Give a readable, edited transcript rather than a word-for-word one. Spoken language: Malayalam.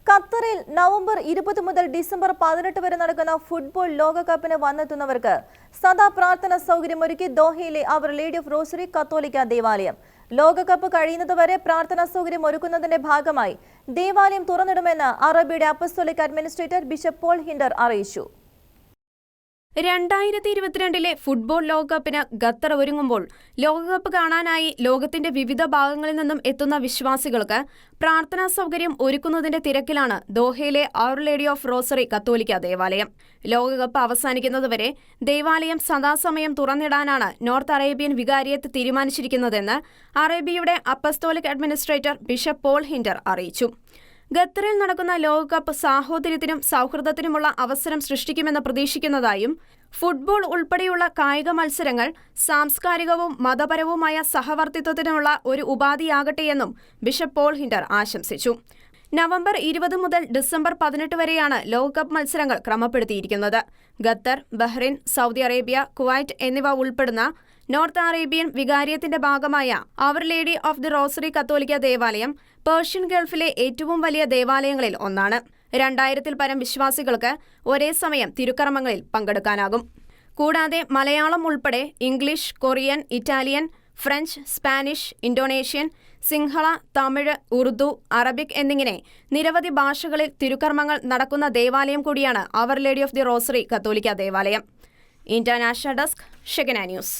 ഖത്തറിൽ നവംബർ 20 മുതൽ ഡിസംബർ 18 വരെ നടക്കുന്ന ഫുട്ബോൾ ലോകകപ്പിന് വന്നെത്തുന്നവർക്ക് സദാ പ്രാർത്ഥന സൗകര്യമൊരുക്കി ദോഹയിലെ അവർ ലേഡി ഓഫ് റോസറി കത്തോലിക്ക ദേവാലയം. ലോകകപ്പ് കഴിയുന്നതുവരെ പ്രാർത്ഥനാ സൗകര്യം ഒരുക്കുന്നതിന്റെ ഭാഗമായി ദേവാലയം തുറന്നിടുമെന്ന് അറബിയുടെ apostolic administrator bishop Paul Hinder അറിയിച്ചു. 2022 ഫുട്ബോൾ ലോകകപ്പിന് ഖത്തർ ഒരുങ്ങുമ്പോൾ ലോകകപ്പ് കാണാനായി ലോകത്തിന്റെ വിവിധ ഭാഗങ്ങളിൽ നിന്നും എത്തുന്ന വിശ്വാസികൾക്ക് പ്രാർത്ഥനാ സൗകര്യം ഒരുക്കുന്നതിന്റെ തിരക്കിലാണ് ദോഹയിലെ അവർ ലേഡി ഓഫ് റോസറി കത്തോലിക്ക ദേവാലയം. ലോകകപ്പ് അവസാനിക്കുന്നതുവരെ ദേവാലയം സദാസമയം തുറന്നിടാനാണ് നോർത്ത് അറേബ്യൻ വികാരിയത്ത് തീരുമാനിച്ചിരിക്കുന്നതെന്ന് അറേബ്യയുടെ apostolic administrator bishop Paul Hinder അറിയിച്ചു. ഖത്തറിൽ നടക്കുന്ന ലോകകപ്പ് സാഹോദര്യത്തിനും സൗഹൃദത്തിനുമുള്ള അവസരം സൃഷ്ടിക്കുമെന്ന് പ്രതീക്ഷിക്കുന്നതായും ഫുട്ബോൾ ഉൾപ്പെടെയുള്ള കായിക മത്സരങ്ങൾ സാംസ്കാരികവും മതപരവുമായ സഹവർത്തിത്വത്തിനുള്ള ഒരു ഉപാധിയാകട്ടെയെന്നും ബിഷപ്പ് പോൾ ഹിൻഡർ ആശംസിച്ചു. നവംബർ 20 മുതൽ ഡിസംബർ 18 വരെയാണ് ലോകകപ്പ് മത്സരങ്ങൾ ക്രമപ്പെടുത്തിയിരിക്കുന്നത്. Qatar, Bahrain, Saudi Arabia, Kuwait എന്നിവ ഉൾപ്പെടുന്ന നോർത്ത് അറേബ്യൻ വികാരിയത്തിന്റെ ഭാഗമായ our lady of the rosary കത്തോലിക്ക ദേവാലയം പേർഷ്യൻ ഗൾഫിലെ ഏറ്റവും വലിയ ദേവാലയങ്ങളിൽ ഒന്നാണ്. 2000-ൽ പരം വിശ്വാസികൾക്ക് ഒരേ സമയം തിരുക്കർമ്മങ്ങളിൽ പങ്കെടുക്കാനാകും. കൂടാതെ മലയാളം ഉൾപ്പെടെ English, Korean, Italian, French, Spanish, Indonesian, Sinhala, Tamil, Urdu, Arabic എന്നിങ്ങനെ നിരവധി ഭാഷകളിൽ തിരുക്കർമ്മങ്ങൾ നടക്കുന്ന ദേവാലയം കൂടിയാണ് our lady of the rosary കത്തോലിക്ക ദേവാലയം. International desk, Shekinah news.